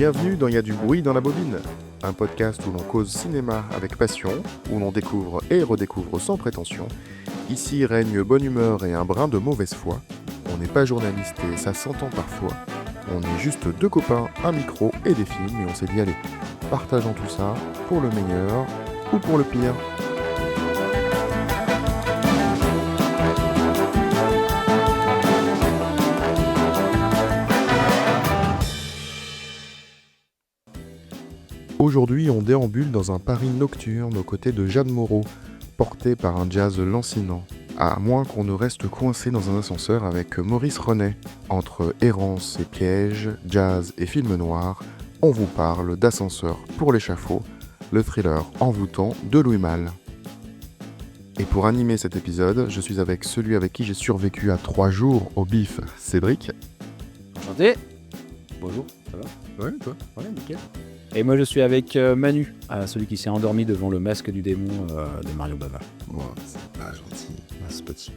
Bienvenue dans Y a du bruit dans la bobine, un podcast où l'on cause cinéma avec passion, où l'on découvre et redécouvre sans prétention. Ici règne bonne humeur et un brin de mauvaise foi. On n'est pas journaliste et ça s'entend parfois. On est juste deux copains, un micro et des films et on s'est dit allez, partageons tout ça pour le meilleur ou pour le pire. Aujourd'hui, on déambule dans un Paris nocturne aux côtés de Jeanne Moreau, porté par un jazz lancinant. À moins qu'on ne reste coincé dans un ascenseur avec Maurice Renet. Entre errance et piège, jazz et film noir, on vous parle d'Ascenseur pour l'échafaud, le thriller envoûtant de Louis Malle. Et pour animer cet épisode, je suis avec celui avec qui j'ai survécu à 3 jours au bif, Cédric. Enchanté. Bonjour, ça va? Ouais, toi. Ouais, nickel. Et moi je suis avec Manu, celui qui s'est endormi devant le masque du démon de Mario Bava. Bon, c'est pas gentil, ce petit.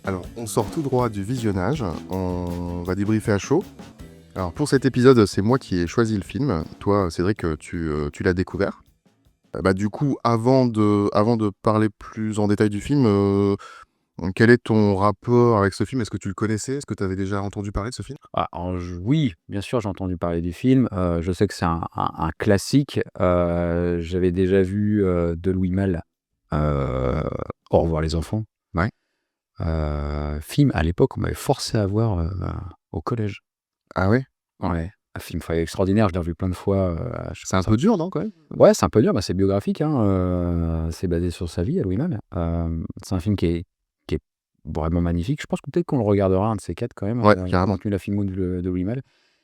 Alors, on sort tout droit du visionnage, on va débriefer à chaud. Alors, pour cet épisode, c'est moi qui ai choisi le film. Toi, Cédric, tu l'as découvert. Du coup, avant de parler plus en détail du film, quel est ton rapport avec ce film? Est-ce que tu le connaissais? Est-ce que tu avais déjà entendu parler de ce film? Oui, bien sûr, j'ai entendu parler du film. Je sais que c'est un classique. J'avais déjà vu de Louis Malle, Au revoir les enfants. Ouais. Film, à l'époque, on m'avait forcé à voir au collège. Ah ouais? Ouais, un film extraordinaire, je l'ai revu plein de fois. C'est un peu dur, non, quand même? Ouais, c'est un peu dur, c'est biographique, hein, c'est basé sur sa vie à Louis Malle. C'est un film qui est vraiment magnifique. Je pense que peut-être qu'on le regardera un de ces 4 quand même, Ouais, carrément. Contenu la filmo de Louis Malle.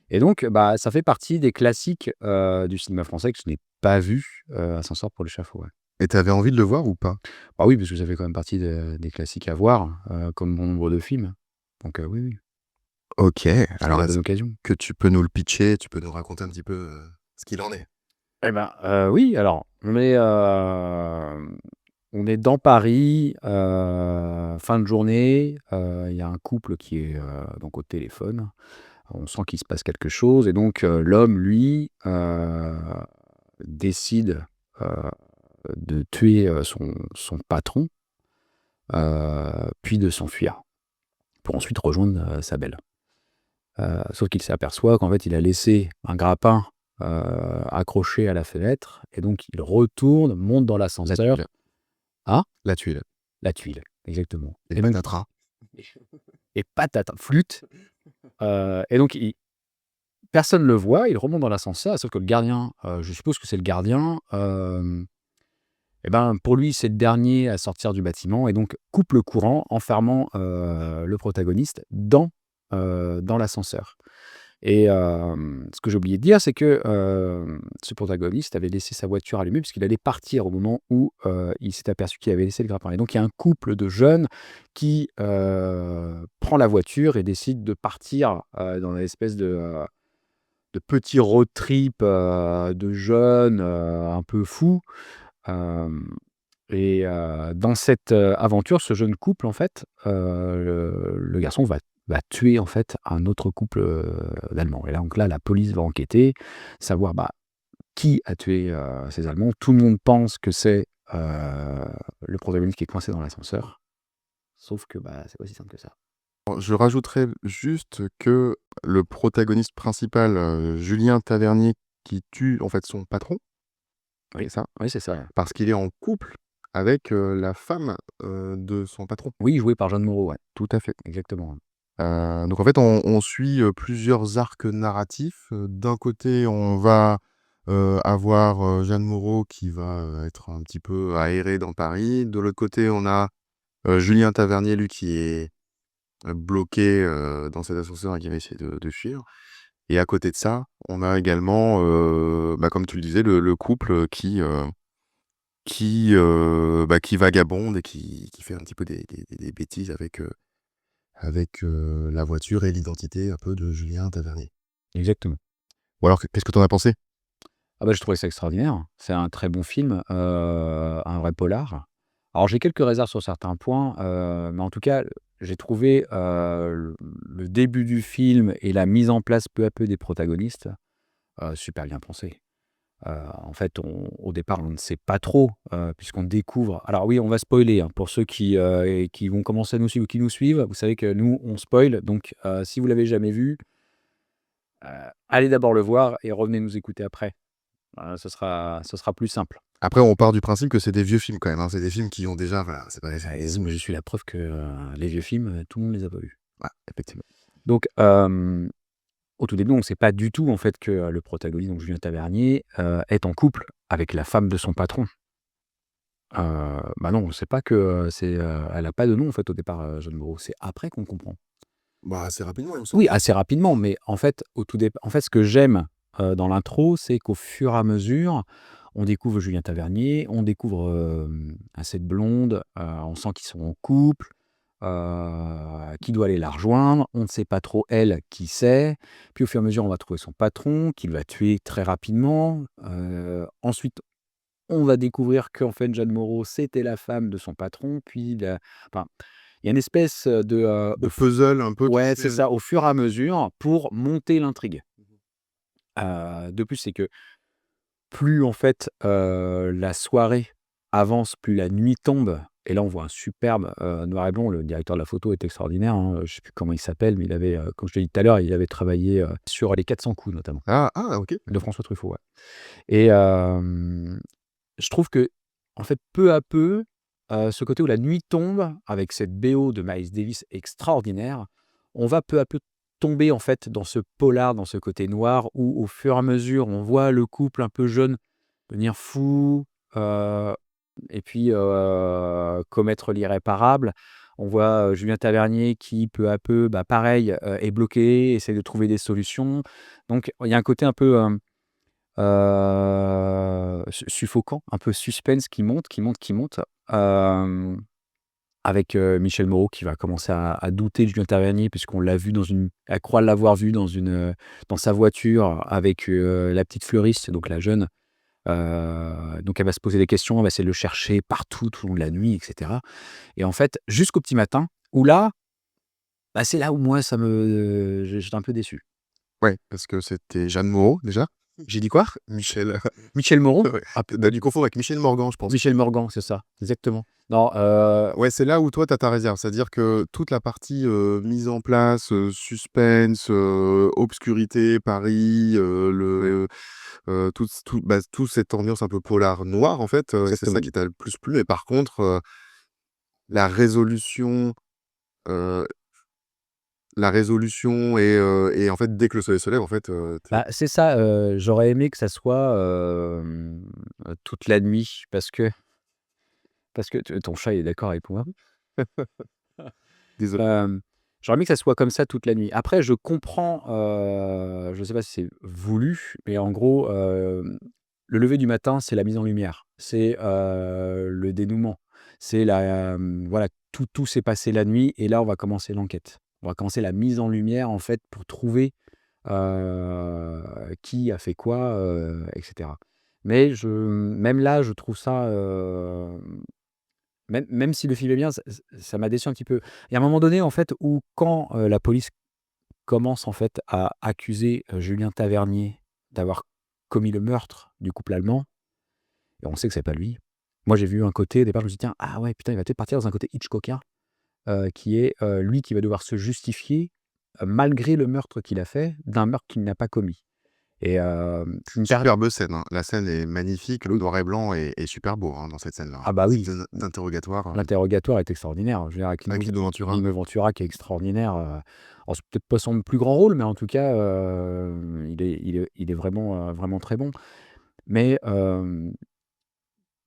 Et donc, ça fait partie des classiques du cinéma français que je n'ai pas vu, Ascenseur pour l'échafaud, ouais. Et t'avais envie de le voir ou pas? Bah oui, parce que ça fait quand même partie des classiques à voir, comme bon nombre de films. Donc, oui, oui, Ok, c'est alors la est-ce bonne occasion. que tu peux nous le pitcher? Tu peux nous raconter un petit peu ce qu'il en est? Oui, alors, on est dans Paris, fin de journée, il y a un couple qui est, donc au téléphone. On sent qu'il se passe quelque chose et donc l'homme, lui, décide, heu, de tuer, son patron, puis de s'enfuir pour ensuite rejoindre, sa belle. Sauf qu'il s'aperçoit qu'en fait, il a laissé un grappin, accroché à la fenêtre et donc il retourne, monte dans l'ascenseur. tuile. Ah? La tuile. La tuile, exactement. Et donc patatras. et patatras, flûte, et donc personne le voit, il remonte dans l'ascenseur, sauf que le gardien, je suppose que c'est le gardien, pour lui, c'est le dernier à sortir du bâtiment et donc coupe le courant, enfermant, le protagoniste dans l'ascenseur. Et ce que j'ai oublié de dire, c'est que, ce protagoniste avait laissé sa voiture allumée puisqu'il allait partir au moment où, il s'est aperçu qu'il avait laissé le grappin. Et donc il y a un couple de jeunes qui, prend la voiture et décide de partir, dans une espèce de petit road trip, de jeunes, un peu fous. Hem Dans cette, aventure, ce jeune couple, en fait, le garçon va tuer, en fait, un autre couple, d'Allemands. Et là, donc là, la police va enquêter, savoir, qui a tué, ces Allemands. Tout le monde pense que c'est, le protagoniste qui est coincé dans l'ascenseur. Sauf que, c'est pas si simple que ça. Je rajouterais juste que le protagoniste principal, Julien Tavernier, qui tue en fait son patron, Oui, c'est ça? oui, c'est ça. Parce qu'il est en couple avec la femme de son patron. Oui, joué par Jeanne Moreau, ouais, Tout à fait. exactement. Donc en fait, on suit plusieurs arcs narratifs. D'un côté, on va avoir Jeanne Moreau qui va être un petit peu aérée dans Paris. De l'autre côté, on a Julien Tavernier, lui, qui est bloqué dans cet ascenseur et qui va essayer de fuir. Et à côté de ça, on a également, comme tu le disais, le couple qui vagabonde et qui fait un petit peu des bêtises avec la voiture et l'identité un peu de Julien Tavernier. Exactement. Ou alors, qu'est-ce que tu en as pensé? Je trouvais ça extraordinaire. C'est un très bon film, un vrai polar. Alors j'ai quelques réserves sur certains points, mais en tout cas, j'ai trouvé, le début du film et la mise en place peu à peu des protagonistes, super bien pensé. En fait, au départ, on ne sait pas trop, puisqu'on découvre. Alors oui, on va spoiler, hein, pour ceux qui vont commencer à nous suivre ou qui nous suivent. Vous savez que nous, on spoil. Donc, si vous l'avez jamais vu, allez d'abord le voir et revenez nous écouter après. Ce sera plus simple. Après, on part du principe que c'est des vieux films quand même, hein. C'est des films qui ont déjà, voilà, c'est pas Mais je suis la preuve que les vieux films, tout le monde les a pas vus. ouais, effectivement. Donc, au tout début, on ne sait pas du tout en fait que le protagoniste, donc Julien Tavernier, est en couple avec la femme de son patron. Bah non, on ne sait pas que elle n'a pas de nom en fait au départ, Jeanne Moreau. C'est après qu'on comprend. Bah, assez rapidement, il me semble. Oui, assez rapidement, mais en fait, en fait, ce que j'aime dans l'intro, c'est qu'au fur et à mesure, on découvre Julien Tavernier, on découvre cette blonde, on sent qu'ils sont en couple, qui doit aller la rejoindre, on ne sait pas trop elle qui c'est, puis au fur et à mesure, on va trouver son patron, qu'il va tuer très rapidement. Ensuite, on va découvrir qu'en fait, Jeanne Moreau, c'était la femme de son patron, puis enfin, il y a une espèce De puzzle un peu qui ouais, se c'est fait. ça, au fur et à mesure pour monter l'intrigue. De plus, c'est que plus en fait, la soirée avance, plus la nuit tombe et là, on voit un superbe, noir et blanc. Le directeur de la photo est extraordinaire, hein, je ne sais plus comment il s'appelle, mais il avait, comme je te l'ai dit tout à l'heure, il avait travaillé, sur Les 400 coups notamment, OK. de François Truffaut, ouais et je trouve que en fait, peu à peu, ce côté où la nuit tombe avec cette BO de Miles Davis extraordinaire, on va peu à peu tomber en fait dans ce polar, dans ce côté noir où au fur et à mesure, on voit le couple un peu jeune devenir fou, heu et puis, commettre l'irréparable. On voit, Julien Tavernier qui peu à peu, bah, pareil, est bloqué, essaie de trouver des solutions. Donc il y a un côté un peu, suffocant, un peu suspense qui monte, qui monte, qui monte, avec, Michel Moreau qui va commencer à douter de Julien Tavernier puisqu'on l'a vu elle croit l'avoir vu dans sa voiture avec, la petite fleuriste, donc la jeune, donc elle va se poser des questions, elle va essayer de le chercher partout, tout au long de la nuit et cetera et en fait, jusqu'au petit matin où là, bah, c'est là où moi j'étais un peu déçu. Ouais, parce que c'était Jeanne Moreau déjà. J'ai dit quoi? Michel, Michel Moreau? ouais, Ah tu as dû confondre avec Michel Morgan, je pense. Michel Morgan, c'est ça, exactement. Non, Ouais, c'est là où toi, tu as ta réserve. C'est-à-dire que toute la partie, mise en place, suspense, obscurité, Paris, toute cette ambiance un peu polar noir, en fait, c'est ça exactement. qui t'a le plus plu. Mais par contre, la résolution, heu, et en fait, dès que le soleil se lève, en fait, tu Bah, c'est ça, j'aurais aimé que ça soit, toute la nuit parce que ton chat est d'accord avec moi. désolé. Hem, J'aurais aimé que ça soit comme ça toute la nuit. Après je comprends, je ne sais pas si c'est voulu, mais en gros, le lever du matin, c'est la mise en lumière. C'est, le dénouement. C'est voilà, tout s'est passé la nuit et là, on va commencer l'enquête. On va commencer la mise en lumière, en fait, pour trouver, qui a fait quoi, et cetera. Mais même là, je trouve ça, même si le film est bien, ça m'a déçu un petit peu. Il y a un moment donné, en fait, où quand, la police commence, en fait, à accuser, Julien Tavernier d'avoir commis le meurtre du couple allemand et on sait que c'est pas lui. Moi, j'ai vu un côté, au départ, je me suis dit: «Tiens, ah ouais, putain, il va peut-être partir dans un côté Hitchcockien», qui est, lui qui va devoir se justifier, malgré le meurtre qu'il a fait, d'un meurtre qu'il n'a pas commis et qui me per Superbe scène, hein. La scène est magnifique, le oui. noir et blanc est super beau, hein, dans cette scène-là, hein. Ah bah oui, Scène d'interrogatoire, l'interrogatoire est extraordinaire. Je veux dire avec avec Lino Ventura. Lino Ventura qui est extraordinaire, alors c'est peut-être pas son plus grand rôle, mais en tout cas, il est vraiment, vraiment très bon. Mais,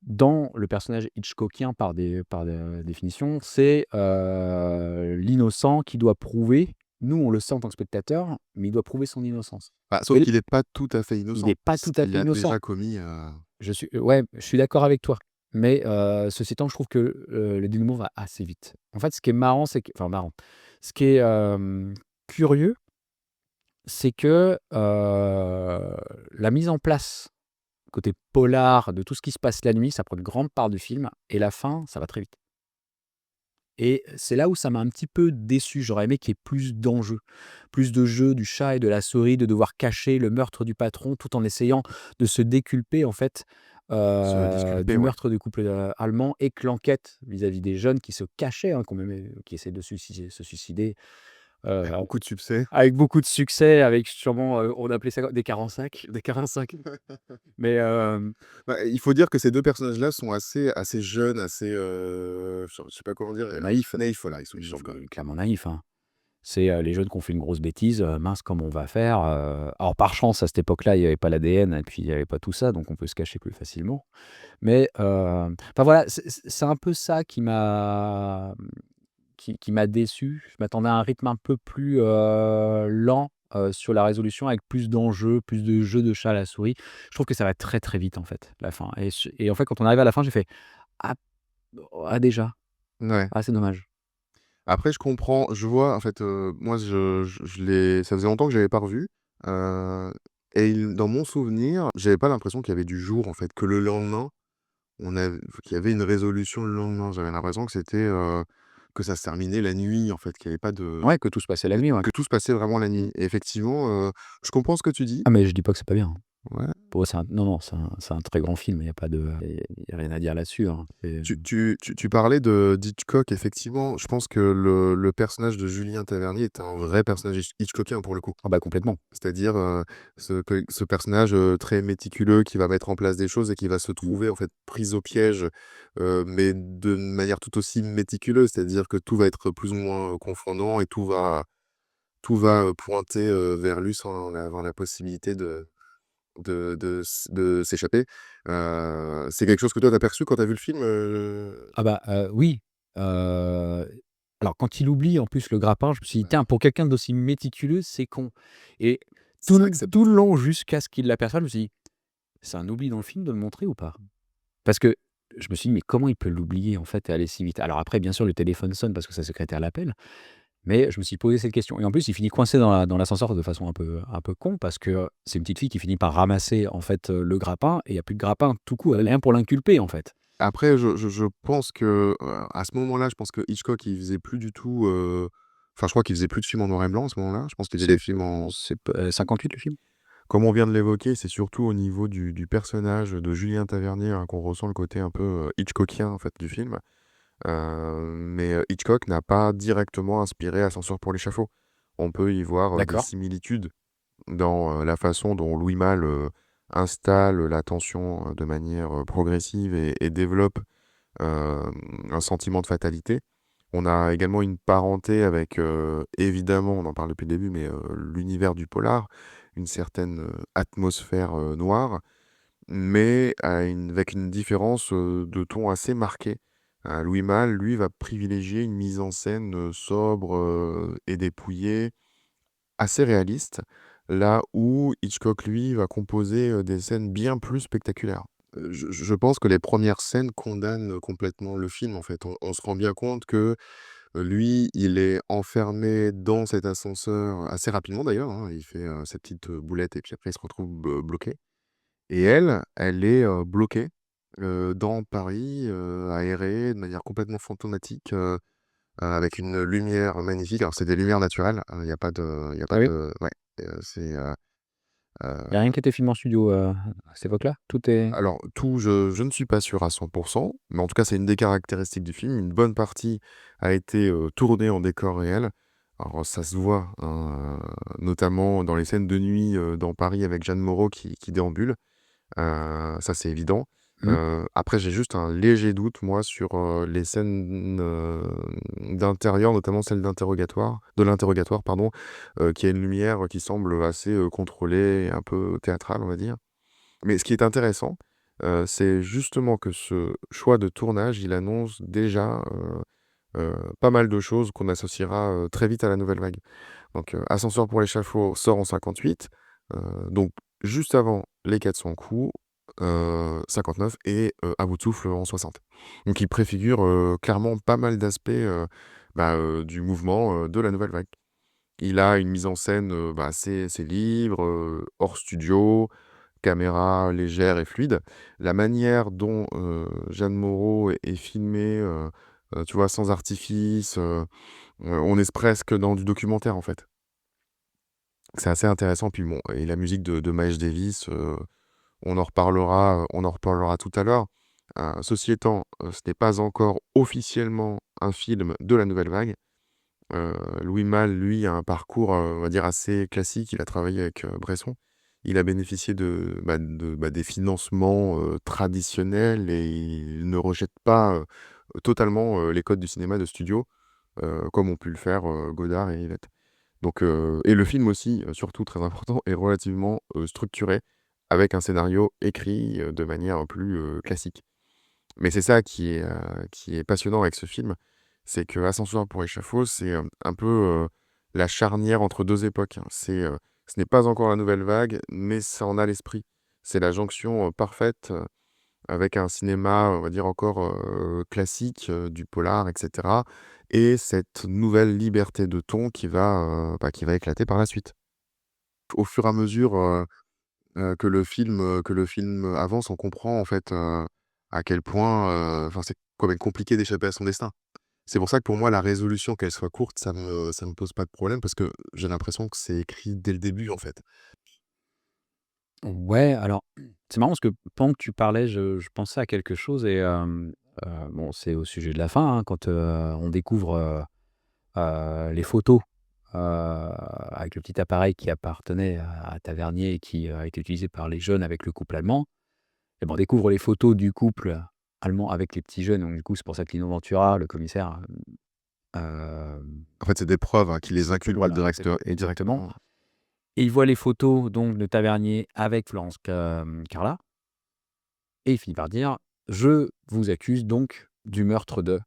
dans le personnage hitchcockien par définition, c'est, l'innocent qui doit prouver. Nous, on le sait en tant que spectateur, mais il doit prouver son innocence. Bah, sauf Et qu'il est pas tout à fait il innocent, n'est pas tout à puisqu'il fait a innocent. déjà commis, Ouais, je suis d'accord avec toi. Mais, ceci étant, je trouve que, le dénouement va assez vite. En fait, ce qui est marrant, c'est que enfin marrant, ce qui est, curieux, c'est que, la mise en place, côté polar, de tout ce qui se passe la nuit, ça prend une grande part du film et la fin, ça va très vite. Et c'est là où ça m'a un petit peu déçu. J'aurais aimé qu'il y ait plus d'enjeux, plus de jeu du chat et de la souris, de devoir cacher le meurtre du patron tout en essayant de se déculper en fait, Se disculper, du ouais. meurtre du couple, allemand et que l'enquête vis-à-vis des jeunes qui se cachaient, hein, quand même, qui essaient de se suicider, Avec heu, beaucoup de succès. avec beaucoup de succès, avec sûrement, on appelait ça des 45, des 45. Mais, Bah, il faut dire que ces 2 personnages-là sont assez jeunes, assez, je sais pas comment dire, naïfs, naïfs, voilà, ils sont quoi. clairement naïfs, hein. C'est, les jeunes qui ont fait une grosse bêtise, mince comment on va faire? Alors par chance à cette époque-là, il y avait pas l'ADN et puis il y avait pas tout ça, donc on peut se cacher plus facilement. Mais, enfin voilà, c'est un peu ça qui m'a déçu. Je m'attendais à un rythme un peu plus, lent, sur la résolution avec plus d'enjeux, plus de jeux de chat à la souris. Je trouve que ça va très, très vite en fait, la fin et en fait quand on arrive à la fin, j'ai fait: «Ah ah déjà? Ouais. Ah c'est dommage». Après je comprends, je vois en fait, moi je l'ai ça faisait longtemps que j'avais pas revu, heu et dans mon souvenir, j'avais pas l'impression qu'il y avait du jour en fait, que le lendemain, qu'il y avait une résolution le lendemain. J'avais l'impression que c'était, que ça se terminait la nuit en fait, qu'il y avait pas de Ouais, que tout se passait la nuit, ouais. que tout se passait vraiment la nuit et effectivement, je comprends ce que tu dis. Ah mais je dis pas que c'est pas bien, hein. Ouais. Pour eux, non, c'est un très grand film, il y a pas de il y a rien à dire là-dessus, hein. Tu parlais d'Hitchcock, effectivement, je pense que le personnage de Julien Tavernier est un vrai personnage hitchcockien pour le coup. Ah bah complètement. C'est-à-dire, ce personnage, très méticuleux qui va mettre en place des choses et qui va se Mmh. trouver en fait pris au piège, mais de manière tout aussi méticuleuse. C'est-à-dire que tout va être plus ou moins, confondant et tout va, pointer, vers lui sans avoir la possibilité de s'échapper. C'est quelque chose que toi tu as perçu quand tu as vu le film, Ah bah, oui, heu, alors quand il oublie en plus le grappin, je me suis dit: Bah, «Tiens, pour quelqu'un d'aussi méticuleux, c'est con» et c'est vrai que c'est tout le long jusqu'à ce qu'il l'aperçoive, je me suis dit: «C'est un oubli dans le film de le montrer ou pas?» Parce que je me suis dit: «Mais comment il peut l'oublier en fait et aller si vite?» Alors après bien sûr le téléphone sonne parce que sa secrétaire l'appelle. Mais je me suis posé cette question et en plus, il finit coincé dans l'ascenseur de façon un peu con parce que, c'est une petite fille qui finit par ramasser, en fait, le grappin et il y a plus de grappin tout court, rien pour l'inculper, en fait. après je pense que, à ce moment-là, je pense que Hitchcock il faisait plus du tout, enfin je crois qu'il faisait plus de films en noir et blanc à ce moment-là. Je pense qu'il faisait des films en C'est p 58 le film? comme on vient de l'évoquer, c'est surtout au niveau du personnage de Julien Tavernier, hein, qu'on ressent le côté un peu, hitchcockien en fait du film. Mais, Hitchcock n'a pas directement inspiré Ascenseur pour l'échafaud. On peut y voir, des D'accord. similitudes dans, la façon dont Louis Malle, installe la tension, de manière, progressive et développe, un sentiment de fatalité. On a également une parenté avec, évidemment, on en parle depuis le début, mais, l'univers du polar, une certaine, atmosphère, noire, mais avec une différence, de ton assez marquée. Louis Malle, lui, va privilégier une mise en scène, sobre, et dépouillée, assez réaliste, là où Hitchcock, lui, va composer, des scènes bien plus spectaculaires. Je pense que les premières scènes condamnent, complètement le film, en fait. On se rend bien compte que, lui, il est enfermé dans cet ascenseur assez rapidement d'ailleurs, hein. Il fait, sa petite, boulette et puis après il se retrouve bloqué et elle est, bloquée, dans Paris, aérée de manière complètement fantomatique, avec une lumière magnifique. Alors c'est des lumières naturelles, il y a pas Ah oui? de ouais, c'est, Il y a rien qui a été filmé en studio, à cette époque-là? Tout est alors tout, je ne suis pas sûr à 100, mais en tout cas, c'est une des caractéristiques du film. Une bonne partie a été, tournée en décor réel. Alors ça se voit, hein, notamment dans les scènes de nuit, dans Paris avec Jeanne Moreau qui déambule. Ça, c'est évident. mmh, Après, j'ai juste un léger doute, moi, sur, les scènes, d'intérieur, notamment celle de l'interrogatoire, pardon, qui a une lumière qui semble assez, contrôlée et un peu théâtrale, on va dire. Mais ce qui est intéressant, c'est justement que ce choix de tournage, il annonce déjà, pas mal de choses qu'on associera, très vite à la nouvelle vague. Donc, Ascenseur pour l'échafaud sort en 58, donc juste avant Les 400 coups, 59 et À bout de souffle en 60. Donc il préfigure, clairement pas mal d'aspects, du mouvement, de la nouvelle vague. Il a une mise en scène, assez libre, hors studio, caméra légère et fluide. La manière dont, Jeanne Moreau est filmée, tu vois, sans artifice, on est presque dans du documentaire, en fait. C'est assez intéressant, puis bon et la musique de Miles Davis, on en reparlera tout à l'heure. Ceci étant, ce n'est pas encore officiellement un film de la Nouvelle Vague. Louis Malle, lui, a un parcours, on va dire assez classique. Il a travaillé avec, Bresson. Il a bénéficié des financements, traditionnels et il ne rejette pas, totalement, les codes du cinéma de studio, comme ont pu le faire, Godard et Yvette. Donc et le film aussi, surtout très important, est relativement, structuré avec un scénario écrit, de manière plus, classique. Mais c'est ça qui est passionnant avec ce film, c'est que Ascenseur pour échafaud, c'est, un peu, la charnière entre 2 époques, hein. Ce n'est pas encore la nouvelle vague, mais ça en a l'esprit. C'est la jonction, parfaite, avec un cinéma, on va dire encore, classique, du polar et cetera et cette nouvelle liberté de ton qui va éclater par la suite. Au fur et à mesure, que le film avance, on comprend en fait, à quel point, enfin, c'est quand même compliqué d'échapper à son destin. C'est pour ça que pour moi, la résolution, qu'elle soit courte, ça me pose pas de problème parce que j'ai l'impression que c'est écrit dès le début, en fait. Ouais, alors, c'est marrant parce que pendant que tu parlais, je pensais à quelque chose et bon, c'est au sujet de la fin, hein, quand, on découvre, les photos, avec le petit appareil qui appartenait à Tavernier et qui, a été utilisé par les jeunes avec le couple allemand et ben, on découvre les photos du couple allemand avec les petits jeunes, donc du coup, c'est pour ça que Lino Ventura, le commissaire, En fait, c'est des preuves, hein, qui les inculpent voilà, directeur exactement exactement. et il voit les photos donc de Tavernier avec Florence Carla et il finit par dire: «Je vous accuse donc du meurtre de».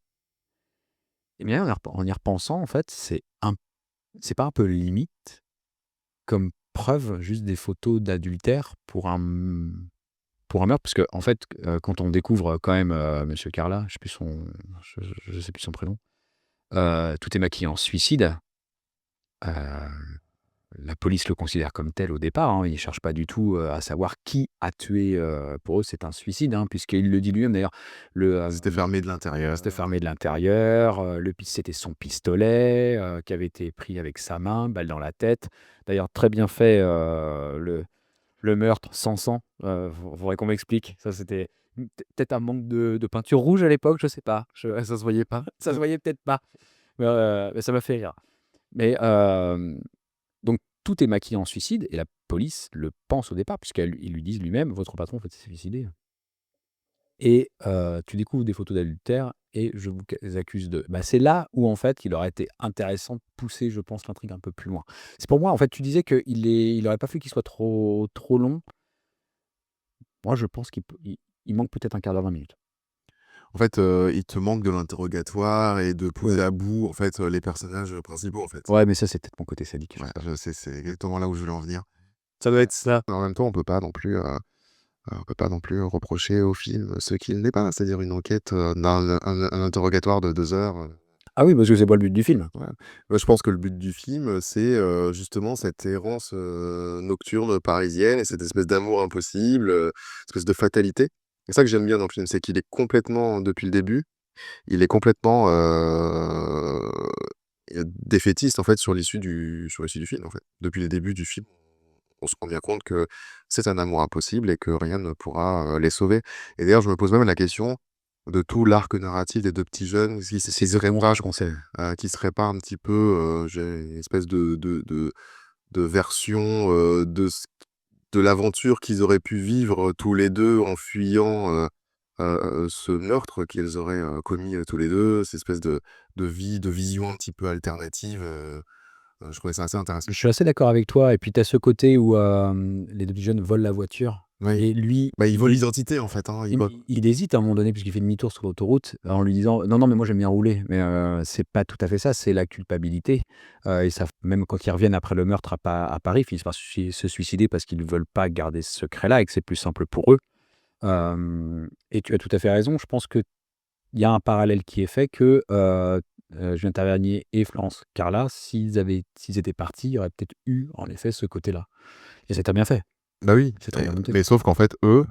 Et bien, en y repensant, en fait, c'est pas un peu limite comme preuve, juste des photos d'adultère pour un meurtre? Parce qu'en fait, quand on découvre quand même, monsieur Carla, je sais plus son prénom, tout est maquillé en suicide, heu la police le considère comme tel au départ, hein. Ils ne cherchent pas du tout, à savoir qui a tué, pour eux, c'est un suicide, hein, puisqu'il le dit lui-même d'ailleurs. Le, C'était fermé de l'intérieur. C'était fermé de l'intérieur, c'était son pistolet, qui avait été pris avec sa main, balle dans la tête. D'ailleurs très bien fait, le meurtre sans sang, faudrait qu'on m'explique. Ça c'était peut-être un manque de peinture rouge à l'époque, je sais pas. Ça se voyait pas, ça se voyait peut-être pas, mais ça m'a fait rire. Mais donc tout est maquillé en suicide et la police le pense au départ puisqu'ils lui disent lui-même: «Votre patron en fait s'est suicidé et tu découvres des photos d'adultère et je vous accuse de». Bah, c'est là où en fait il aurait été intéressant de pousser, je pense, l'intrigue un peu plus loin. C'est pour moi en fait tu disais qu'il aurait pas fallu qu'il soit trop long. Moi je pense qu'il manque peut-être un quart d'heure, 20 minutes. En fait, il te manque de l'interrogatoire et de poser Ouais. à bout, en fait, les personnages, principaux, en fait. Ouais, mais ça c'est peut-être mon côté sadique, je Ouais, sais pas. je sais, c'est exactement là où je voulais en venir. Ça doit être ça. Mais en même temps, on peut pas non plus reprocher au film ce qu'il n'est pas, c'est-à-dire une enquête, un interrogatoire de 2 heures, Ah oui, parce que c'est pas le but du film. ouais. Moi, je pense que le but du film, c'est, justement cette errance, nocturne parisienne et cette espèce d'amour impossible, espèce de fatalité. C'est ça que j'aime bien dans le film, c'est qu'il est complètement depuis le début, il est complètement, défaitiste, en fait, sur l'issue du film, en fait. Depuis le début du film, on se rend bien compte que c'est un amour impossible et que rien ne pourra, les sauver et d'ailleurs, je me pose même la question de tout l'arc narratif des 2 petits jeunes C'est exactement ça, je pensais. qui serait pas un petit peu, j'ai une espèce de version, de l'aventure qu'ils auraient pu vivre, tous les 2 en fuyant, ce meurtre qu'ils auraient, commis, tous les 2, cette espèce de vision un petit peu alternative, je trouvais ça assez intéressant. Je suis assez d'accord avec toi et puis tu as ce côté où, les 2 petits jeunes volent la voiture Oui, et lui, bah, il vole l'identité, en fait, hein, il hésite à un moment donné puisqu'il fait demi-tour sur l'autoroute en lui disant: «Non, non, mais moi j'aime bien rouler». Mais, c'est pas tout à fait ça, c'est la culpabilité, et ça même quand ils reviennent après le meurtre à Paris, ils finissent par se suicider parce qu'ils ne veulent pas garder ce secret-là et que c'est plus simple pour eux. Et tu as tout à fait raison. Je pense qu'il y a un parallèle qui est fait que, Julien Tavernier et Florence Carla, s'ils étaient partis, il y aurait peut-être eu en effet ce côté-là et c'est très bien fait, bah, oui, c'est très bien monté. mais sauf qu'en fait, eux,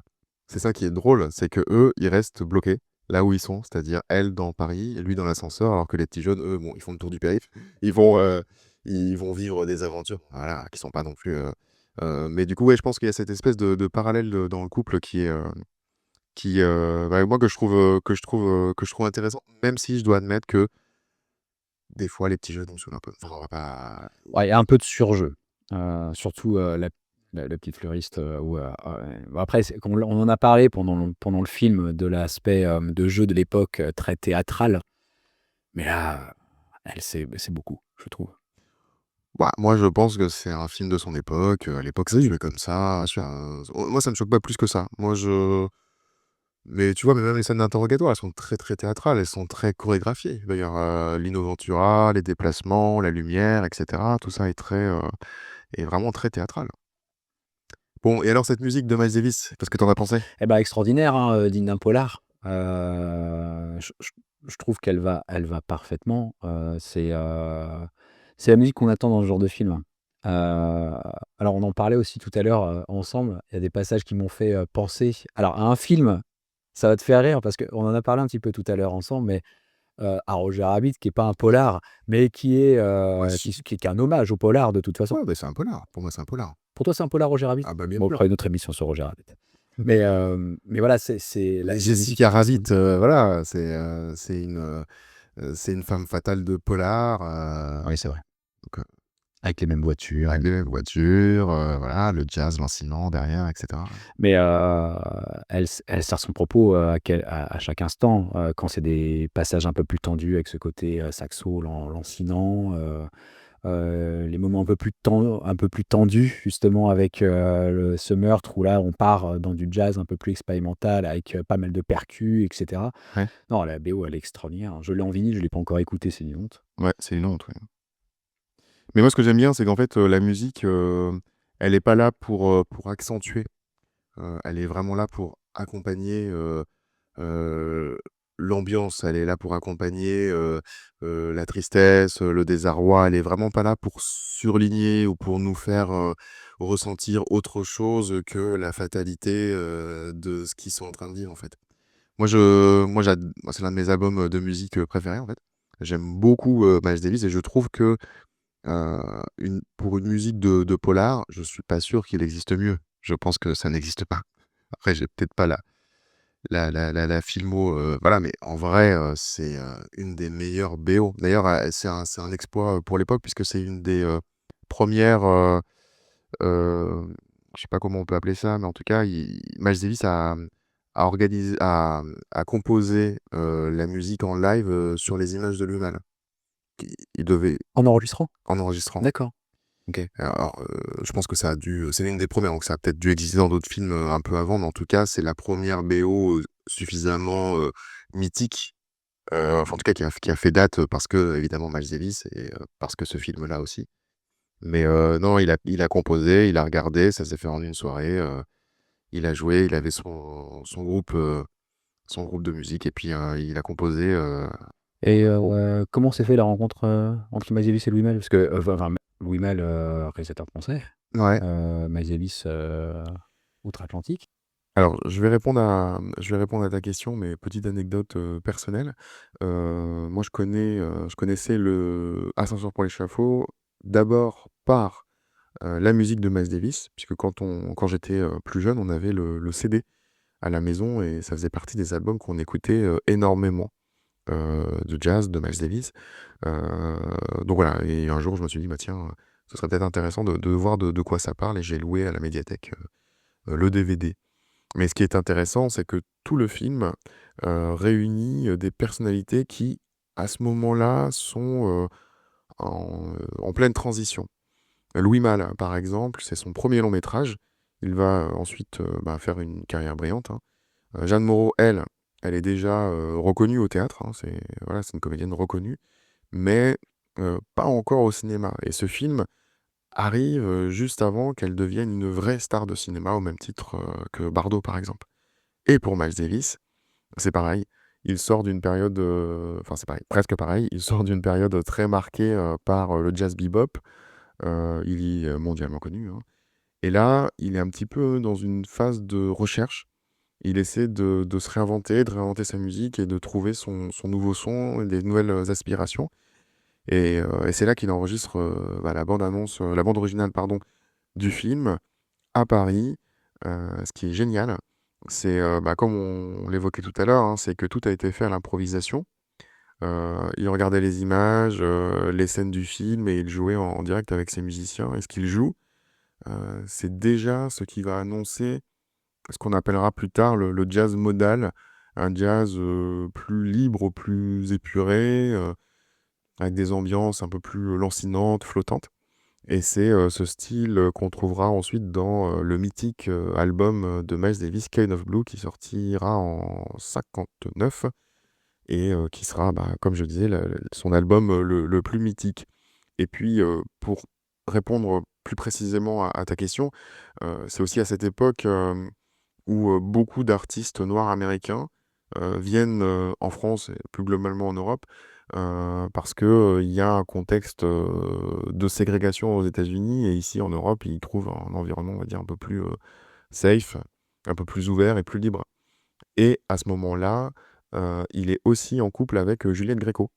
c'est ça qui est drôle, c'est qu'eux, ils restent bloqués. là où ils sont, c'est-à-dire elle dans Paris, lui dans l'ascenseur, alors que les petits jeunes, eux, bon, ils font le tour du périph', ils vont, euh, ils vont vivre des aventures, voilà, qui sont pas non plus. Mais du coup, ouais, je pense qu'il y a cette espèce de parallèle dans le couple qui, moi que je trouve intéressant, même si je dois admettre que des fois les petits jeux me saoulent un peu. Enfin, on va pas. Ouais, il y a un peu de surjeu, surtout, la petite fleuriste, bon après on en a parlé pendant le film de l'aspect, de jeu de l'époque, très théâtral, mais là, elle c'est beaucoup, je trouve. Bah, moi, je pense que c'est un film de son époque. À l'époque, ça se Oui, jouait comme ça. bien sûr. Moi, ça me choque pas plus que ça. Mais tu vois, mais même les scènes d'interrogatoire, elles sont très, très théâtrales. Elles sont très chorégraphiées. D'ailleurs, Lino Ventura, les déplacements, la lumière, etc. Tout ça est vraiment très théâtral. Bon, et alors cette musique de Miles Davis, qu'est-ce que t'en as pensé? Eh ben, extraordinaire, hein, Dina Pollard. Je trouve qu'elle va parfaitement. C'est la musique qu'on attend dans ce genre de film. Alors on en parlait aussi tout à l'heure, ensemble. Il y a des passages qui m'ont fait, penser alors à un film, ça va te faire rire parce qu'on en a parlé un petit peu tout à l'heure ensemble, mais, à Roger Rabbit qui est pas un polar, mais qui est, Ouais, si. qui est un hommage au polar de toute façon. Ouais, bah, c'est un polar. Pour moi, c'est un polar. Pour toi, c'est un polar, Roger Rabbit? Ah bah, bien Bon, on sûr. fera une autre émission sur Roger Rabbit. Mais voilà, c'est Mais la musique Jessica est Rabbit, extraordinaire. voilà, c'est une femme fatale de polar. Oui, c'est vrai. Donc, Avec les mêmes voitures. avec les mêmes voitures, voilà, le jazz lancinant derrière, etc. Mais elle sert son propos, à chaque instant, quand c'est des passages un peu plus tendus avec ce côté, saxo lancinant, les moments un peu plus tendus justement avec, ce meurtre où là on part, dans du jazz un peu plus expérimental avec, pas mal de percus et cetera. Ouais, Non, la BO elle est extraordinaire. Je l'ai en vinyle, je l'ai pas encore écouté, c'est une honte. ouais, c'est une honte, ouais. Mais moi, ce que j'aime bien, c'est qu'en fait, la musique, elle est pas là pour accentuer. Elle est vraiment là pour accompagner, heu, l'ambiance. Elle est là pour accompagner, la tristesse, le désarroi. Elle est vraiment pas là pour surligner ou pour nous faire, ressentir autre chose que la fatalité, de ce qu'ils sont en train de vivre, en fait. Moi, c'est l'un de mes albums, de musique, préférés, en fait. J'aime beaucoup, Miles Davis et je trouve que, pour une musique de polar, je suis pas sûr qu'il existe mieux. Je pense que ça n'existe pas. Après, j'ai peut-être pas la filmo, voilà, mais en vrai, c'est, une des meilleures BO. D'ailleurs, c'est un exploit, pour l'époque puisque c'est une des, 1res, je sais pas comment on peut appeler ça, mais en tout cas, Miles Davis a composé, la musique en live, sur les images de lui-même. Il devait En enregistrant? en enregistrant. D'accord. OK. Alors, je pense que ça a dû, c'est l'une des premières, donc ça a peut-être dû exister dans d'autres films, un peu avant, mais en tout cas, c'est la première BO, suffisamment, mythique, enfin, en tout cas, qui a fait date, parce que évidemment Miles Davis et parce que ce film-là aussi. Mais non, il a composé, il a regardé, ça s'est fait en une soirée, il a joué, il avait son groupe de musique et puis, il a composé, Et comment s'est fait la rencontre, entre Miles Davis et Louis Malle? Parce que, enfin, Louis Malle, réalisateur français, ouais. Miles Davis, outre-Atlantique. Alors, je vais répondre à ta question, mais petite anecdote, personnelle. Moi, je connaissais le Ascenseur pour l'échafaud d'abord par, la musique de Miles Davis, puisque quand j'étais, plus jeune, on avait le CD à la maison et ça faisait partie des albums qu'on écoutait, énormément, de jazz de Miles Davis. Heu, donc voilà, et un jour, je me suis dit: «Bah tiens, ce serait peut-être intéressant de voir de quoi ça parle» et j'ai loué à la médiathèque, le DVD. Mais ce qui est intéressant, c'est que tout le film, réunit, des personnalités qui, à ce moment-là, sont, en pleine transition. Louis Malle, par exemple, c'est son premier long métrage. Il va, ensuite, faire une carrière brillante, hein. Jeanne Moreau, elle est déjà, reconnue au théâtre, hein, c'est une comédienne reconnue, mais pas encore au cinéma et ce film arrive, juste avant qu'elle devienne une vraie star de cinéma au même titre, que Bardot, par exemple. Et pour Miles Davis, c'est pareil. Il sort d'une période, enfin c'est pareil, presque pareil. Il sort d'une période très marquée, par, le jazz bebop. Il est mondialement connu, hein. Et là, il est un petit peu dans une phase de recherche. Il essaie de se réinventer, de réinventer sa musique et de trouver son nouveau son et des nouvelles aspirations. Et c'est là qu'il enregistre la bande originale pardon, du film à Paris. Ce qui est génial, c'est comme on l'évoquait tout à l'heure, hein, c'est que tout a été fait à l'improvisation. Il regardait les images, les scènes du film et il jouait en direct avec ses musiciens. Et ce qu'il joue, c'est déjà ce qui va annoncer ce qu'on appellera plus tard le jazz modal, un jazz plus libre, plus épuré, avec des ambiances un peu plus lancinantes, flottantes. Et c'est ce style qu'on trouvera ensuite dans le mythique album de Miles Davis, Kind of Blue, qui sortira en 59 et qui sera, comme je disais, son album le plus mythique. Et puis, pour répondre plus précisément à ta question, c'est aussi à cette époque où beaucoup d'artistes noirs américains viennent en France et plus globalement en Europe, parce que il y a un contexte de ségrégation aux États-Unis et ici en Europe, ils trouvent un environnement, on va dire, un peu plus safe, un peu plus ouvert et plus libre. Et à ce moment-là, il est aussi en couple avec Juliette Gréco.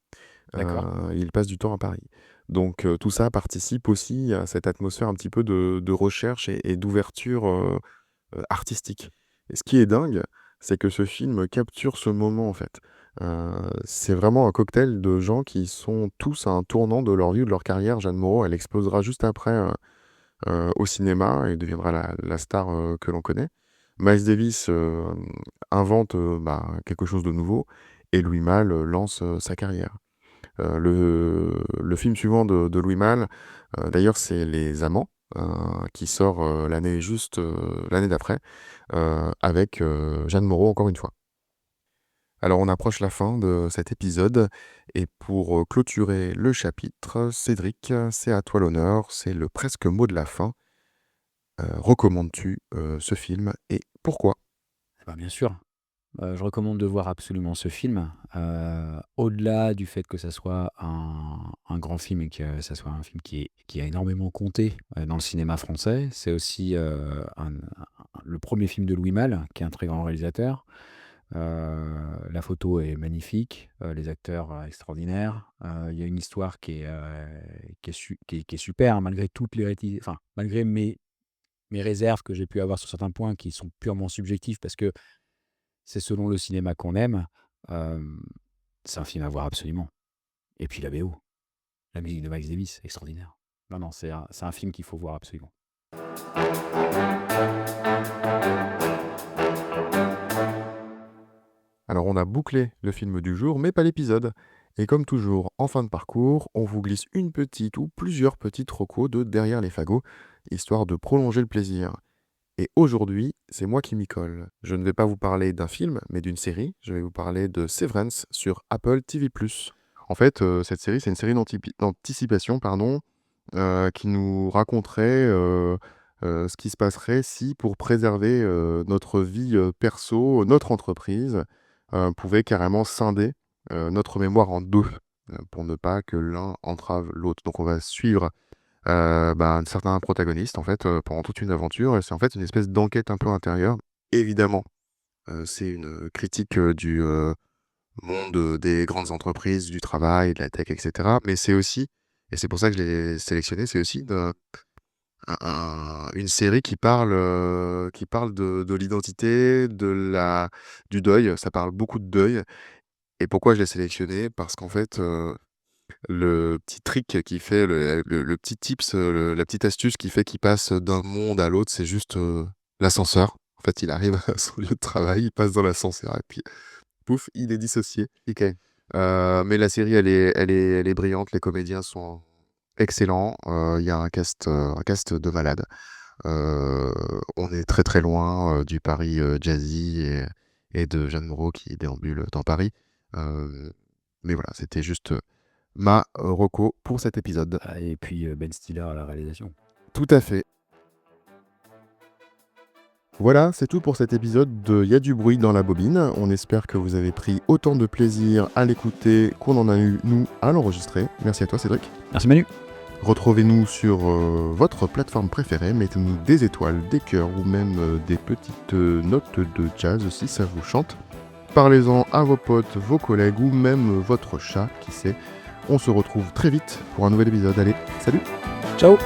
D'accord. Il passe du temps à Paris. Donc tout ça participe aussi à cette atmosphère un petit peu de recherche et d'ouverture artistique. Et ce qui est dingue, c'est que ce film capture ce moment en fait. C'est vraiment un cocktail de gens qui sont tous à un tournant de leur vie ou de leur carrière. Jeanne Moreau, elle explosera juste après au cinéma et deviendra la star que l'on connaît. Miles Davis invente quelque chose de nouveau et Louis Malle lance sa carrière. Le film suivant de Louis Malle, d'ailleurs, c'est Les Amants, qui sort l'année d'après, avec Jeanne Moreau, encore une fois. Alors, on approche la fin de cet épisode, et pour clôturer le chapitre, Cédric, c'est à toi l'honneur, c'est le presque mot de la fin. Recommandes-tu ce film et pourquoi? Bien sûr. Je recommande de voir absolument ce film. Au-delà du fait que ça soit un grand film et que ça soit un film qui a énormément compté, dans le cinéma français, c'est aussi, le premier film de Louis Malle, qui est un très grand réalisateur. La photo est magnifique, les acteurs, extraordinaires. Il y a une histoire qui est super, hein, malgré toutes les enfin, malgré mes réserves que j'ai pu avoir sur certains points qui sont purement subjectifs parce que c'est selon le cinéma qu'on aime. Hem, c'est un film à voir absolument. Et puis la BO, la musique de Miles Davis, extraordinaire. Non, non, c'est un film qu'il faut voir absolument. Alors on a bouclé le film du jour, mais pas l'épisode. Et comme toujours, en fin de parcours, on vous glisse une petite ou plusieurs petites recos de derrière les fagots, histoire de prolonger le plaisir. Et aujourd'hui, c'est moi qui m'y colle. Je ne vais pas vous parler d'un film, mais d'une série. Je vais vous parler de Severance sur Apple TV+. En fait, cette série, c'est une série d'anticipation, pardon, qui nous raconterait ce qui se passerait si, pour préserver notre vie perso, notre entreprise, pouvait carrément scinder notre mémoire en deux, pour ne pas que l'un entrave l'autre. Donc on va suivre un certain protagoniste, en fait, pendant toute une aventure. Et c'est en fait une espèce d'enquête un peu intérieure. Évidemment, c'est une critique du monde des grandes entreprises, du travail, de la tech, etc. Mais c'est aussi, et c'est pour ça que je l'ai sélectionné, c'est aussi une série qui parle de l'identité, du deuil. Ça parle beaucoup de deuil. Et pourquoi je l'ai sélectionné? Parce qu'en fait, le petit trick qui fait, le petit tips, la petite astuce qui fait qu'il passe d'un monde à l'autre, c'est juste l'ascenseur. En fait, il arrive à son lieu de travail, il passe dans l'ascenseur et puis pouf, il est dissocié. Ok. Mais la série, elle est brillante, les comédiens sont excellents, il y a un cast de malades. On est très très loin du Paris jazzy et de Jeanne Moreau qui déambule dans Paris. Mais voilà, c'était juste ma reco pour cet épisode. Ah, et puis, Ben Stiller à la réalisation. Tout à fait. Voilà, c'est tout pour cet épisode de Y a du bruit dans la bobine. On espère que vous avez pris autant de plaisir à l'écouter qu'on en a eu, nous, à l'enregistrer. Merci à toi, Cédric. Merci Manu. Retrouvez-nous sur votre plateforme préférée, mettez-nous des étoiles, des cœurs ou même des petites notes de jazz si ça vous chante. Parlez-en à vos potes, vos collègues ou même votre chat, qui sait. On se retrouve très vite pour un nouvel épisode. Allez, salut! Ciao!